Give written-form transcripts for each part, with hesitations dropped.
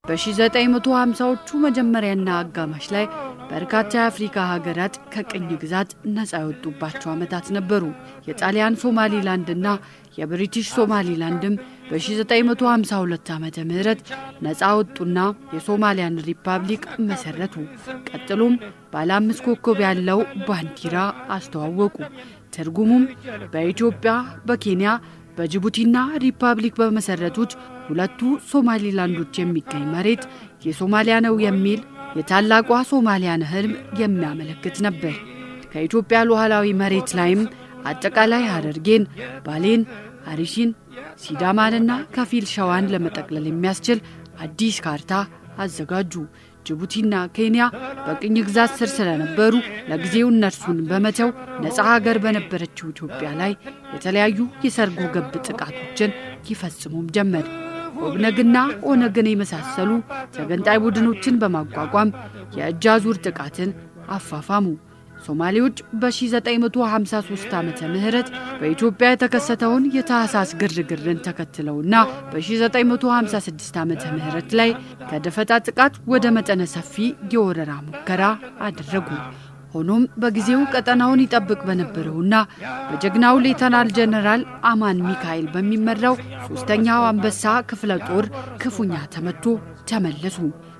በ1950ዎቹ መጀመሪያና አጋማሽ ላይ በርካታ የአፍሪካ ሀገራት ከቅኝ ግዛት ነፃ የወጡባቸው ዓመታት ነበሩ። የጣሊያን ሶማሊላንድና የብሪቲሽ ሶማሊላንድም በ1952 ዓመተ ምህረት ነፃ ወጡና የሶማሊያን ሪፐብሊክ መሰረቱ። ቀጥሎም ባለ 5 ኮከብ ያለው ባንዲራ አስተዋወቁ። ትርጉሙም በኢትዮጵያ፣ በኬንያ፣ በጅቡቲና ሪፐብሊክ በመሰረቱት ሁለቱ ሶማሊላንዶች የሚገኝ መሬት የሶማሊያ ነው የሚል የታላቋ ሶማሊያን ህልም የሚያመለክት ነበር። ከኢትዮጵያ ሉዓላዊ መሬት ላይም አጠቃላይ ሐረርጌን፣ ባሌን፣ አርሲን፣ ሲዳማንና ከፊል ሸዋን ለመጠቅለል የሚያስችል አዲስ ካርታ አዘጋጁ። ጅቡቲና ኬንያ በቅኝ ግዛት ስር ስለነበሩ ለጊዜው እነርሱን በመተው ነፃ ሀገር በነበረችው ኢትዮጵያ ላይ የተለያዩ የሰርጎ ገብ ጥቃቶችን ይፈጽሙም ጀመር። ኦብነግና ኦነግን የመሳሰሉ ተገንጣይ ቡድኖችን በማቋቋም የእጅ አዙር ጥቃትን አፋፋሙ። ሶማሌዎች በ1953 ዓመተ ምህረት በኢትዮጵያ የተከሰተውን የታህሳስ ግርግርን ተከትለውና በ1956 ዓመተ ምህረት ላይ ከደፈጣ ጥቃት ወደ መጠነ ሰፊ የወረራ ሙከራ አደረጉ። ሆኖም በጊዜው ቀጠናውን ይጠብቅ በነበረውና በጀግናው ሌተናል ጀነራል አማን ሚካኤል በሚመራው 3ኛው አንበሳ ክፍለ ጦር ክፉኛ ተመቶ ተመለሱ።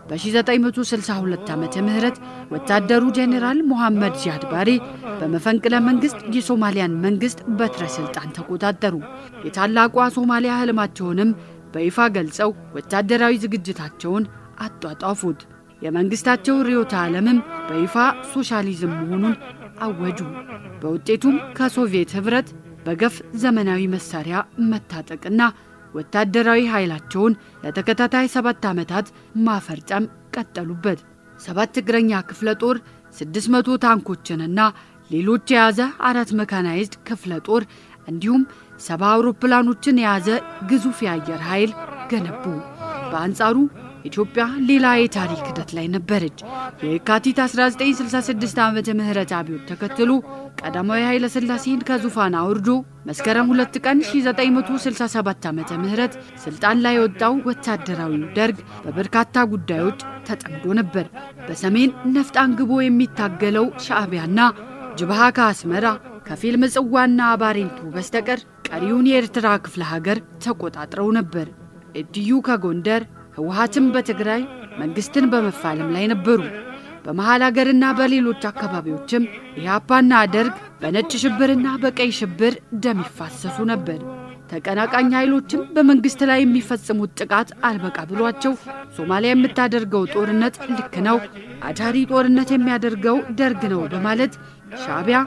በ1962 ዓመተ ምህረት ወታደሩ ጀነራል ሙሐመድ ዚያድ ባሬ በመፈንቅለ መንግስት የሶማሊያን መንግስት በትረ ስልጣን ተቆጣጠሩ። የታላቋ ሶማሊያ ህልማቸውንም በይፋ ገልጸው ወታደራዊ ዝግጅታቸውን አጧጧፉት። የመንግስታቸው ርዕዮተ ዓለምም በይፋ ሶሻሊዝም መሆኑን አወጁ። በውጤቱም ከሶቪየት ህብረት በገፍ ዘመናዊ መሳሪያ መታጠቅና ወታደራዊ ኃይላቸውን ለተከታታይ 7 ዓመታት ማፈርጠም ቀጠሉበት። 7 እግረኛ ክፍለ ጦር፣ 600 ታንኮችንና ሌሎች የያዘ 4 መካናይዝድ ክፍለ ጦር እንዲሁም 70 አውሮፕላኖችን የያዘ ግዙፍ የአየር ኃይል ገነቡ። በአንጻሩ ኢትዮጵያ ሌላ የታሪክ ሂደት ላይ ነበረች። የካቲት 1966 ዓመተ ምህረት አብዮት ተከትሎ ቀዳማዊ ኃይለ ሥላሴን ከዙፋን አውርዶ መስከረም 2 ቀን 1967 ዓመተ ምህረት ስልጣን ላይ የወጣው ወታደራዊ ደርግ በበርካታ ጉዳዮች ተጠምዶ ነበር። በሰሜን ነፍጥ አንግቦ የሚታገለው ሻዕቢያና ጅብሃ ከአስመራ ከፊል ምጽዋና ባሬንቱ በስተቀር ቀሪውን የኤርትራ ክፍለ ሀገር ተቆጣጥረው ነበር። እድዩ ከጎንደር ህወሓትም በትግራይ መንግስትን በመፋለም ላይ ነበሩ። በመሃል ሀገርና በሌሎች አካባቢዎችም ኢህአፓና ደርግ በነጭ ሽብርና በቀይ ሽብር ደም ይፋሰሱ ነበር። ተቀናቃኝ ኃይሎችም በመንግስት ላይ የሚፈጽሙት ጥቃት አልበቃ ብሏቸው ሶማሊያ የምታደርገው ጦርነት ልክ ነው፣ አዳሪ ጦርነት የሚያደርገው ደርግ ነው በማለት ሻዕቢያ፣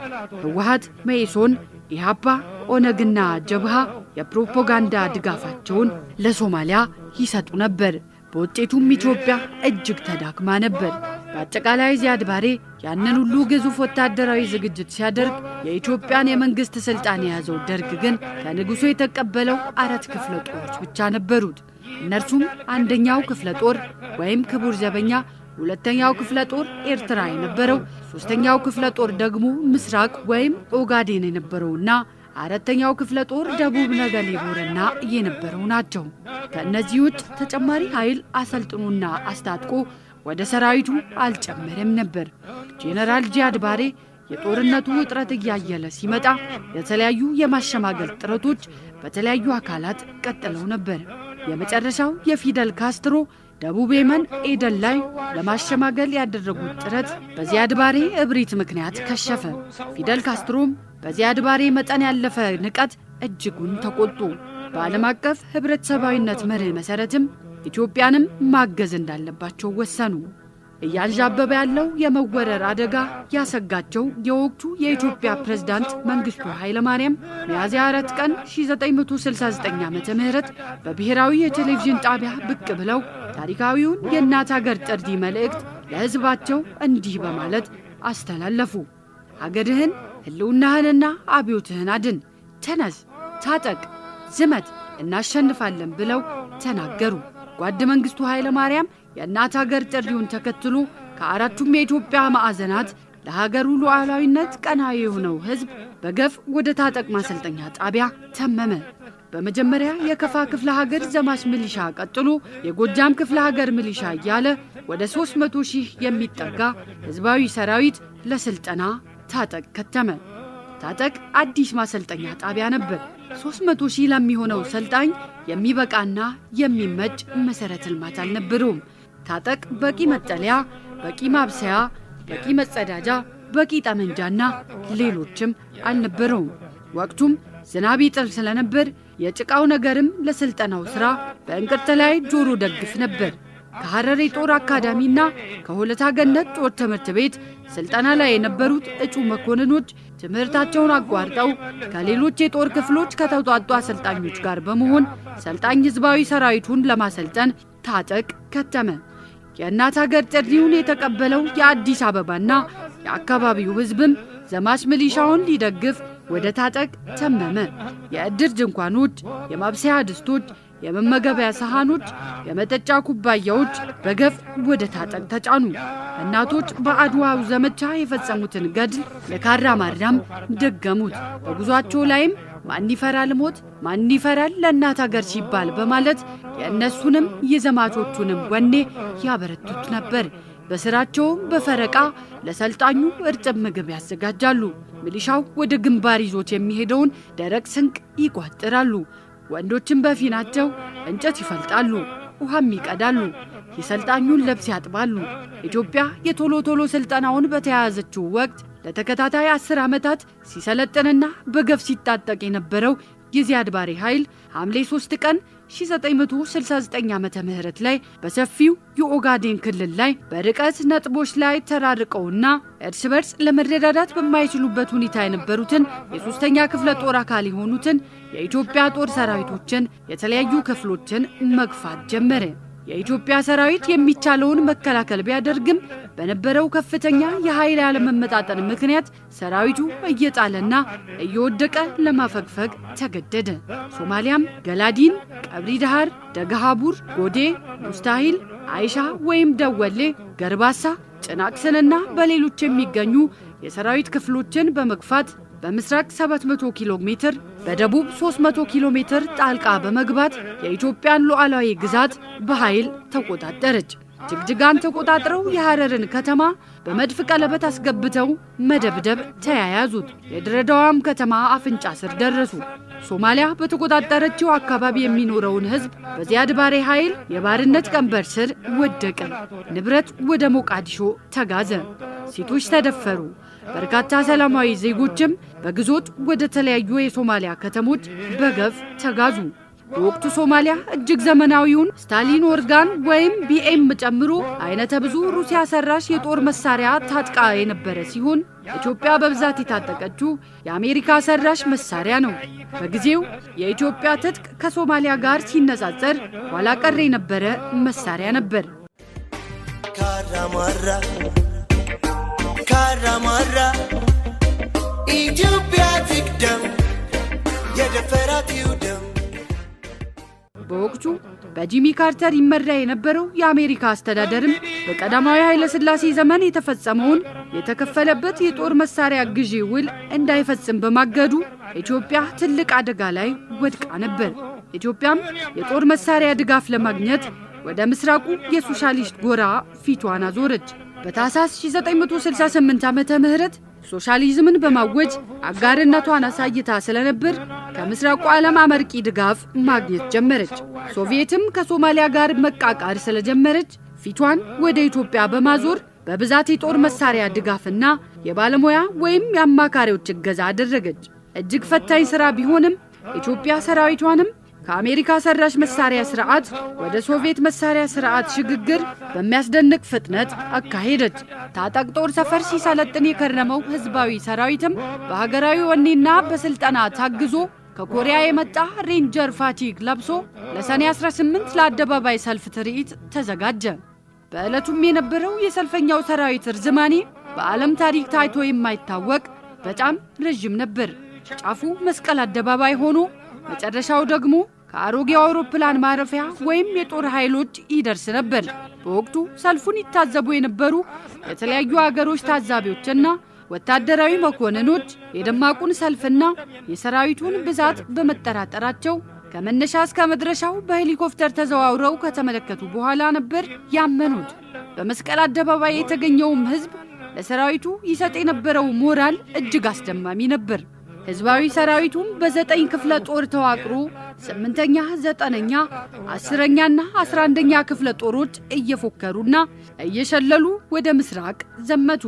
ህወሓት፣ መኢሶን፣ ኢህአፓ፣ ኦነግና ጀብሃ የፕሮፓጋንዳ ድጋፋቸውን ለሶማሊያ ይሰጡ ነበር። በውጤቱም ኢትዮጵያ እጅግ ተዳክማ ነበር። በአጠቃላይ ዚያድ ባሬ ያንን ሁሉ ግዙፍ ወታደራዊ ዝግጅት ሲያደርግ የኢትዮጵያን የመንግስት ስልጣን የያዘው ደርግ ግን ከንጉሱ የተቀበለው 4 ክፍለ ጦሮች ብቻ ነበሩት። እነርሱም 1ኛው ክፍለ ጦር ወይም ክቡር ዘበኛ፣ 2ኛው ክፍለ ጦር ኤርትራ የነበረው፣ 3ኛው ክፍለ ጦር ደግሞ ምስራቅ ወይም ኦጋዴን የነበረውና 4ኛው ክፍለ ጦር ደቡብ ነገሌ ቦረና የነበረው ናቸው። ከእነዚህ ውጭ ተጨማሪ ኃይል አሰልጥኖና አስታጥቆ ወደ ሰራዊቱ አልጨመረም ነበር። ጄኔራል ዚያድ ባሬ የጦርነቱ ውጥረት እያየለ ሲመጣ የተለያዩ የማሸማገል ጥረቶች በተለያዩ አካላት ቀጥለው ነበር። የመጨረሻው የፊደል ካስትሮ ደቡብ የመን ኤደን ላይ ለማሸማገል ያደረጉት ጥረት በዚያድ ባሬ እብሪት ምክንያት ከሸፈ። ፊደል ካስትሮም በዚያድ ባሬ መጠን ያለፈ ንቀት እጅጉን ተቆጡ። በዓለም አቀፍ ህብረተሰባዊነት መርህ መሰረትም ኢትዮጵያንም ማገዝ እንዳለባቸው ወሰኑ። እያንዣበበ ያለው የመወረር አደጋ ያሰጋቸው የወቅቱ የኢትዮጵያ ፕሬዝዳንት መንግስቱ ኃይለማርያም ሚያዝያ 4 ቀን 1969 ዓመተ ምህረት በብሔራዊ የቴሌቪዥን ጣቢያ ብቅ ብለው ታሪካዊውን የእናት ሀገር ጥሪ መልእክት ለህዝባቸው እንዲህ በማለት አስተላለፉ። ሀገርህን፣ ህልውናህንና አብዮትህን አድን፣ ተነስ፣ ታጠቅ፣ ዝመት፣ እናሸንፋለን ብለው ተናገሩ። ጓድ መንግስቱ ኃይለማርያም የእናት ሀገር ጥሪውን ተከትሎ ከአራቱም የኢትዮጵያ ማዕዘናት ለሀገሩ ሉዓላዊነት ቀናኢ የሆነው ህዝብ በገፍ ወደ ታጠቅ ማሰልጠኛ ጣቢያ ተመመ። በመጀመሪያ የከፋ ክፍለ ሀገር ዘማች ሚሊሻ፣ ቀጥሎ የጎጃም ክፍለ ሀገር ሚሊሻ እያለ ወደ 300 ሺህ የሚጠጋ ህዝባዊ ሰራዊት ለስልጠና ታጠቅ ከተመ። ታጠቅ አዲስ ማሰልጠኛ ጣቢያ ነበር። 300 ሺህ ለሚሆነው ሰልጣኝ የሚበቃና የሚመች መሰረተ ልማት አልነበረውም። ታጠቅ በቂ መጠለያ፣ በቂ ማብሰያ፣ በቂ መጸዳጃ፣ በቂ ጠመንጃና ሌሎችም አልነበረውም። ወቅቱም ዝናብ ይጥል ስለነበር የጭቃው ነገርም ለስልጠናው ስራ በእንቅርት ላይ ጆሮ ደግፍ ነበር። ከሐረር ጦር አካዳሚና ከሆለታ ገነት ጦር ትምህርት ቤት ስልጠና ላይ የነበሩት እጩ መኮንኖች ትምህርታቸውን አቋርጠው ከሌሎች የጦር ክፍሎች ከተውጣጡ አሰልጣኞች ጋር በመሆን ሰልጣኝ ህዝባዊ ሰራዊቱን ለማሰልጠን ታጠቅ ከተመ። የእናት ሀገር ጥሪውን የተቀበለው የአዲስ አበባና የአካባቢው ህዝብም ዘማች ሚሊሻውን ሊደግፍ ወደ ታጠቅ ተመመ። የእድር ድንኳኖች፣ የማብሰያ ድስቶች፣ የመመገቢያ ሰሃኖች፣ የመጠጫ ኩባያዎች በገፍ ወደ ታጠቅ ተጫኑ። እናቶች በአድዋው ዘመቻ የፈጸሙትን ገድል ለካራ ማርያም ደገሙት። በጉዟቸው ላይም ማን ይፈራል ሞት፣ ማን ይፈራል ለእናት ሀገር ሲባል በማለት የእነሱንም የዘማቾቹንም ወኔ ያበረቱት ነበር። በስራቸውም በፈረቃ ለሰልጣኙ እርጥብ ምግብ ያዘጋጃሉ። ሚሊሻው ወደ ግንባር ይዞት የሚሄደውን ደረቅ ስንቅ ይቋጥራሉ። ወንዶችን በፊናቸው እንጨት ይፈልጣሉ፣ ውሃም ይቀዳሉ፣ የሰልጣኙን ልብስ ያጥባሉ። ኢትዮጵያ የቶሎ ቶሎ ስልጠናውን በተያያዘችው ወቅት ለተከታታይ 10 ዓመታት ሲሰለጥንና በገፍ ሲታጠቅ የነበረው የዚያድ ባሬ ኃይል ሐምሌ 3 ቀን 1969 ዓመተ ምህረት ላይ በሰፊው የኦጋዴን ክልል ላይ በርቀት ነጥቦች ላይ ተራርቀውና እርስ በርስ ለመረዳዳት በማይችሉበት ሁኔታ የነበሩትን የሶስተኛ ክፍለ ጦር አካል የሆኑትን የኢትዮጵያ ጦር ሰራዊቶችን የተለያዩ ክፍሎችን መግፋት ጀመረ። የኢትዮጵያ ሰራዊት የሚቻለውን መከላከል ቢያደርግም በነበረው ከፍተኛ የኃይል ያለመመጣጠን ምክንያት ሰራዊቱ እየጣለና እየወደቀ ለማፈግፈግ ተገደደ። ሶማሊያም ገላዲን፣ ቀብሪ ዳሃር፣ ደገሃቡር፣ ጎዴ፣ ሙስታሂል፣ አይሻ ወይም ደወሌ፣ ገርባሳ፣ ጭናቅስንና በሌሎች የሚገኙ የሰራዊት ክፍሎችን በመግፋት በምስራቅ 700 ኪሎ ሜትር በደቡብ 300 ኪሎ ሜትር ጣልቃ በመግባት የኢትዮጵያን ሉዓላዊ ግዛት በኃይል ተቆጣጠረች። ጅግጅጋን ተቆጣጥረው የሐረርን ከተማ በመድፍ ቀለበት አስገብተው መደብደብ ተያያዙት። የድሬዳዋም ከተማ አፍንጫ ስር ደረሱ። ሶማሊያ በተቆጣጠረችው አካባቢ የሚኖረውን ህዝብ በዚያድ ባሬ ኃይል የባርነት ቀንበር ስር ወደቀ። ንብረት ወደ ሞቃዲሾ ተጋዘ። ሴቶች ተደፈሩ። በርካታ ሰላማዊ ዜጎችም በግዞት ወደ ተለያዩ የሶማሊያ ከተሞች በገፍ ተጋዙ። በወቅቱ ሶማሊያ እጅግ ዘመናዊውን ስታሊን ኦርጋን ወይም ቢኤም ጨምሮ አይነተ ብዙ ሩሲያ ሰራሽ የጦር መሳሪያ ታጥቃ የነበረ ሲሆን ኢትዮጵያ በብዛት የታጠቀችው የአሜሪካ ሰራሽ መሳሪያ ነው። በጊዜው የኢትዮጵያ ትጥቅ ከሶማሊያ ጋር ሲነጻጸር ኋላ ቀር የነበረ መሳሪያ ነበር። ካራማራ ኢትዮጵያ ትቅደም የደፈራት ይውደም። በወቅቱ በጂሚ ካርተር ይመራ የነበረው የአሜሪካ አስተዳደርም በቀዳማዊ ኃይለ ሥላሴ ዘመን የተፈጸመውን የተከፈለበት የጦር መሳሪያ ግዢ ውል እንዳይፈጽም በማገዱ ኢትዮጵያ ትልቅ አደጋ ላይ ወድቃ ነበር። ኢትዮጵያም የጦር መሳሪያ ድጋፍ ለማግኘት ወደ ምስራቁ የሶሻሊስት ጎራ ፊቷን አዞረች። በታህሳስ 1968 ዓመተ ምህረት ሶሻሊዝምን በማወጅ አጋርነቷን አሳይታ ስለነበር ከምስራቁ ዓለም አመርቂ ድጋፍ ማግኘት ጀመረች። ሶቪየትም ከሶማሊያ ጋር መቃቃር ስለጀመረች ፊቷን ወደ ኢትዮጵያ በማዞር በብዛት የጦር መሳሪያ ድጋፍና የባለሙያ ወይም የአማካሪዎች እገዛ አደረገች። እጅግ ፈታኝ ሥራ ቢሆንም ኢትዮጵያ ሰራዊቷንም ከአሜሪካ ሰራሽ መሳሪያ ስርዓት ወደ ሶቪየት መሳሪያ ስርዓት ሽግግር በሚያስደንቅ ፍጥነት አካሄደች። ታጠቅ ጦር ሰፈር ሲሰለጥን የከረመው ህዝባዊ ሰራዊትም በሀገራዊ ወኔና በስልጠና ታግዞ ከኮሪያ የመጣ ሬንጀር ፋቲግ ለብሶ ለሰኔ 18 ለአደባባይ ሰልፍ ትርኢት ተዘጋጀ። በዕለቱም የነበረው የሰልፈኛው ሰራዊት ርዝማኔ በዓለም ታሪክ ታይቶ የማይታወቅ በጣም ረጅም ነበር። ጫፉ መስቀል አደባባይ ሆኖ መጨረሻው ደግሞ ከአሮጌው አውሮፕላን ማረፊያ ወይም የጦር ኃይሎች ይደርስ ነበር። በወቅቱ ሰልፉን ይታዘቡ የነበሩ የተለያዩ ሀገሮች ታዛቢዎችና ወታደራዊ መኮንኖች የደማቁን ሰልፍና የሰራዊቱን ብዛት በመጠራጠራቸው ከመነሻ እስከ መድረሻው በሄሊኮፕተር ተዘዋውረው ከተመለከቱ በኋላ ነበር ያመኑት። በመስቀል አደባባይ የተገኘውም ህዝብ ለሰራዊቱ ይሰጥ የነበረው ሞራል እጅግ አስደማሚ ነበር። ህዝባዊ ሰራዊቱም በ9 ክፍለ ጦር ተዋቅሮ 8ኛ፣ 9ኛ፣ 10ኛና 11ኛ ክፍለ ጦሮች እየፎከሩና እየሸለሉ ወደ ምስራቅ ዘመቱ።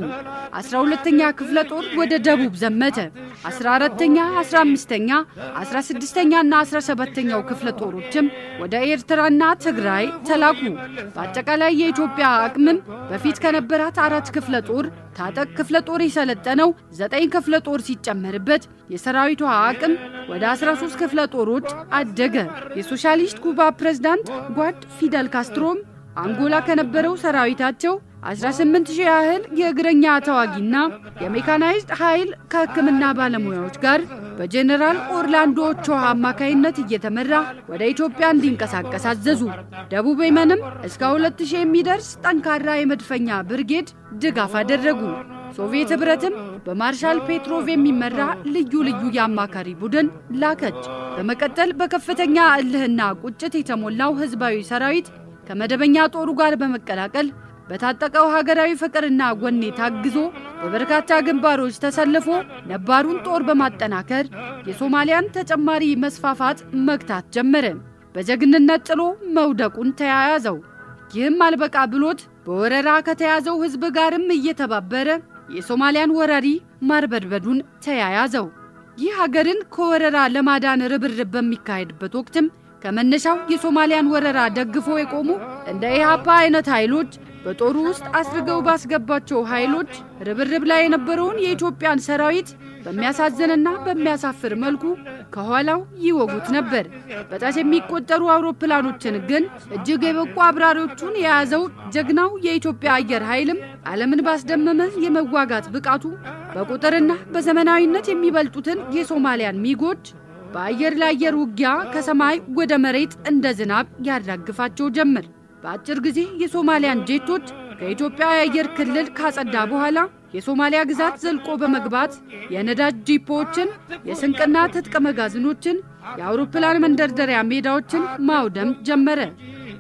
12ኛ ክፍለ ጦር ወደ ደቡብ ዘመተ። 14ኛ፣ 15ኛ፣ 16ኛና 17ኛው ክፍለ ጦሮችም ወደ ኤርትራና ትግራይ ተላኩ። በአጠቃላይ የኢትዮጵያ አቅምም በፊት ከነበራት 4 ክፍለ ጦር ታጠቅ ክፍለ ጦር የሰለጠነው 9 ክፍለ ጦር ሲጨመርበት የሰራዊቷ አቅም ወደ 13 ክፍለ ጦሮች አደገ። የሶሻሊስት ኩባ ፕሬዝዳንት ጓድ ፊደል ካስትሮም አንጎላ ከነበረው ሰራዊታቸው 18000 ያህል የእግረኛ ተዋጊና የሜካናይዝድ ኃይል ከሕክምና ባለሙያዎች ጋር በጀነራል ኦርላንዶ ኦቾሃ አማካይነት እየተመራ ወደ ኢትዮጵያ እንዲንቀሳቀስ አዘዙ። ደቡብ የመንም እስከ 2000 የሚደርስ ጠንካራ የመድፈኛ ብርጌድ ድጋፍ አደረጉ። ሶቪየት ህብረትም በማርሻል ፔትሮቭ የሚመራ ልዩ ልዩ የአማካሪ ቡድን ላከች። በመቀጠል በከፍተኛ እልህና ቁጭት የተሞላው ህዝባዊ ሰራዊት ከመደበኛ ጦሩ ጋር በመቀላቀል በታጠቀው ሀገራዊ ፍቅርና ጎኔ ታግዞ በበርካታ ግንባሮች ተሰልፎ ነባሩን ጦር በማጠናከር የሶማሊያን ተጨማሪ መስፋፋት መግታት ጀመረ። በጀግንነት ጥሎ መውደቁን ተያያዘው። ይህም አልበቃ ብሎት በወረራ ከተያዘው ህዝብ ጋርም እየተባበረ የሶማሊያን ወራሪ ማርበድበዱን ተያያዘው። ይህ ሀገርን ከወረራ ለማዳን ርብርብ በሚካሄድበት ወቅትም ከመነሻው የሶማሊያን ወረራ ደግፎ የቆሙ እንደ ኢሃፓ አይነት ኃይሎች በጦሩ ውስጥ አስርገው ባስገባቸው ኃይሎች ርብርብ ላይ የነበረውን የኢትዮጵያን ሰራዊት በሚያሳዝንና በሚያሳፍር መልኩ ከኋላው ይወጉት ነበር። በጣት የሚቆጠሩ አውሮፕላኖችን ግን እጅግ የበቁ አብራሪዎቹን የያዘው ጀግናው የኢትዮጵያ አየር ኃይልም ዓለምን ባስደመመ የመዋጋት ብቃቱ በቁጥርና በዘመናዊነት የሚበልጡትን የሶማሊያን ሚጎች በአየር ለአየር ውጊያ ከሰማይ ወደ መሬት እንደ ዝናብ ያራግፋቸው ጀመር። በአጭር ጊዜ የሶማሊያን ጄቶች ከኢትዮጵያ የአየር ክልል ካጸዳ በኋላ የሶማሊያ ግዛት ዘልቆ በመግባት የነዳጅ ዲፖዎችን፣ የስንቅና ትጥቅ መጋዘኖችን፣ የአውሮፕላን መንደርደሪያ ሜዳዎችን ማውደም ጀመረ።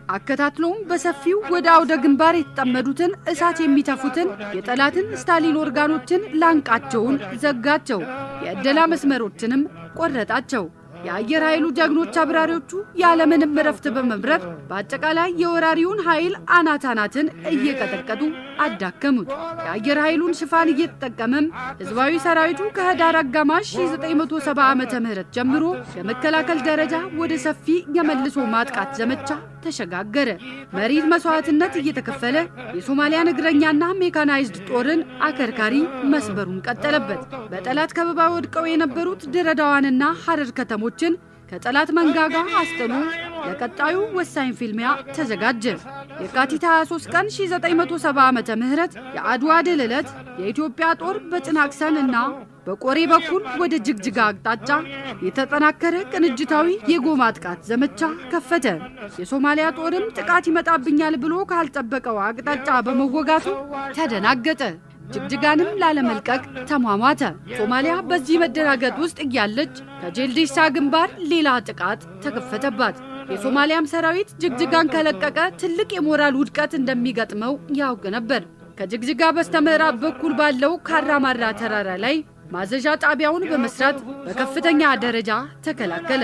አከታትሎም በሰፊው ወደ አውደ ግንባር የተጠመዱትን እሳት የሚተፉትን የጠላትን ስታሊን ኦርጋኖችን ላንቃቸውን ዘጋቸው። የእደላ መስመሮችንም ቆረጣቸው። የአየር ኃይሉ ጀግኖች አብራሪዎቹ ያለምንም እረፍት በመብረር በአጠቃላይ የወራሪውን ኃይል አናታናትን እየቀጠቀጡ አዳከሙት። የአየር ኃይሉን ሽፋን እየተጠቀመም ህዝባዊ ሰራዊቱ ከህዳር አጋማሽ 1970 ዓመተ ምህረት ጀምሮ በመከላከል ደረጃ ወደ ሰፊ የመልሶ ማጥቃት ዘመቻ ተሸጋገረ። መሪር መስዋዕትነት እየተከፈለ የሶማሊያን እግረኛና ሜካናይዝድ ጦርን አከርካሪ መስበሩን ቀጠለበት። በጠላት ከበባ ወድቀው የነበሩት ድሬዳዋንና ሐረር ከተሞችን ከጠላት መንጋጋ አስጥሎ ለቀጣዩ ወሳኝ ፊልሚያ ተዘጋጀ። የካቲት 23 ቀን 1970 ዓመተ ምህረት የአድዋ ድል ዕለት የኢትዮጵያ ጦር በጭናክሰን እና በቆሬ በኩል ወደ ጅግጅጋ አቅጣጫ የተጠናከረ ቅንጅታዊ የጎ ማጥቃት ዘመቻ ከፈተ። የሶማሊያ ጦርም ጥቃት ይመጣብኛል ብሎ ካልጠበቀው አቅጣጫ በመወጋቱ ተደናገጠ። ጅግጅጋንም ላለመልቀቅ ተሟሟተ። ሶማሊያ በዚህ መደናገጥ ውስጥ እያለች ከጄልዴሳ ግንባር ሌላ ጥቃት ተከፈተባት። የሶማሊያም ሰራዊት ጅግጅጋን ከለቀቀ ትልቅ የሞራል ውድቀት እንደሚገጥመው ያውቅ ነበር። ከጅግጅጋ በስተምዕራብ በኩል ባለው ካራማራ ተራራ ላይ ማዘዣ ጣቢያውን በመስራት በከፍተኛ ደረጃ ተከላከለ።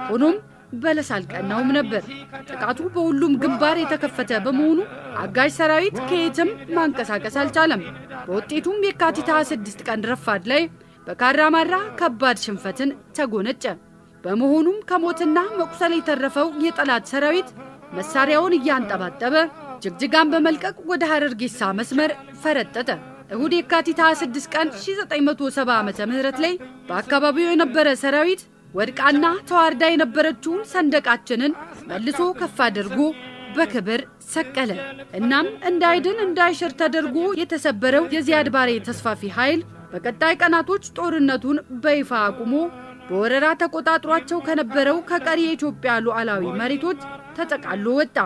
ሆኖም በለስ አልቀናውም ነበር። ጥቃቱ በሁሉም ግንባር የተከፈተ በመሆኑ አጋዥ ሰራዊት ከየትም ማንቀሳቀስ አልቻለም። በውጤቱም የካቲት 26 ቀን ረፋድ ላይ በካራማራ ከባድ ሽንፈትን ተጎነጨ። በመሆኑም ከሞትና መቁሰል የተረፈው የጠላት ሰራዊት መሳሪያውን እያንጠባጠበ ጅግጅጋን በመልቀቅ ወደ ሐረርጌሳ መስመር ፈረጠጠ። እሁድ የካቲት 26 ቀን 1970 ዓመተ ምህረት ላይ በአካባቢው የነበረ ሰራዊት ወድቃና ተዋርዳ የነበረችውን ሰንደቃችንን መልሶ ከፍ አድርጎ በክብር ሰቀለ። እናም እንዳይድን እንዳይሽር ተደርጎ የተሰበረው የዚያድ ባሬ ተስፋፊ ኃይል በቀጣይ ቀናቶች ጦርነቱን በይፋ አቁሞ በወረራ ተቆጣጥሯቸው ከነበረው ከቀሪ የኢትዮጵያ ሉዓላዊ መሬቶች ተጠቃሎ ወጣ።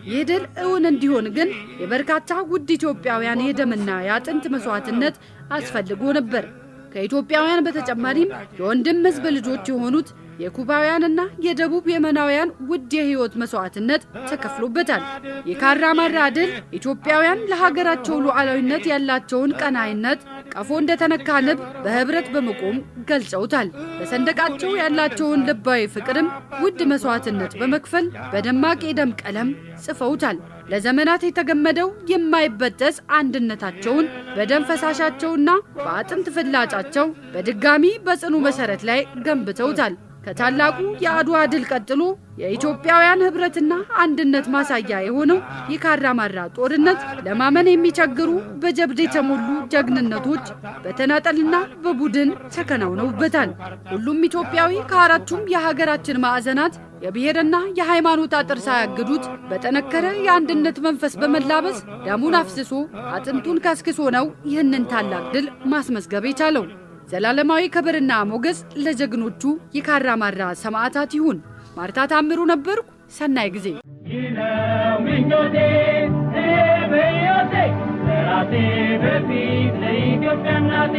ይህ ድል እውን እንዲሆን ግን የበርካታ ውድ ኢትዮጵያውያን የደምና የአጥንት መስዋዕትነት አስፈልጎ ነበር። ከኢትዮጵያውያን በተጨማሪም የወንድም ሕዝብ ልጆች የሆኑት የኩባውያንና የደቡብ የመናውያን ውድ የህይወት መስዋዕትነት ተከፍሎበታል። የካራማራ ድል ኢትዮጵያውያን ለሀገራቸው ሉዓላዊነት ያላቸውን ቀናይነት ቀፎ እንደተነካ ንብ በህብረት በመቆም ገልጸውታል። ለሰንደቃቸው ያላቸውን ልባዊ ፍቅርም ውድ መስዋዕትነት በመክፈል በደማቅ የደም ቀለም ጽፈውታል። ለዘመናት የተገመደው የማይበጠስ አንድነታቸውን በደም ፈሳሻቸውና በአጥንት ፍላጫቸው በድጋሚ በጽኑ መሰረት ላይ ገንብተውታል። ከታላቁ የአድዋ ድል ቀጥሎ የኢትዮጵያውያን ህብረትና አንድነት ማሳያ የሆነው የካራማራ ጦርነት ለማመን የሚቸግሩ በጀብድ የተሞሉ ጀግንነቶች በተናጠልና በቡድን ተከናውነውበታል። ሁሉም ኢትዮጵያዊ ከአራቱም የሀገራችን ማዕዘናት የብሔርና የሃይማኖት አጥር ሳያግዱት በጠነከረ የአንድነት መንፈስ በመላበስ ደሙን አፍስሶ አጥንቱን ከስክሶ ነው ይህንን ታላቅ ድል ማስመዝገብ የቻለው። ዘላለማዊ ክብርና ሞገስ ለጀግኖቹ የካራማራ ሰማዕታት ይሁን። ማርታ ታምሩ ነበርኩ። ሰናይ ጊዜ። ምኞቴ በሕይወቴ ለራሴ በፊት ለኢትዮጵያ እናቴ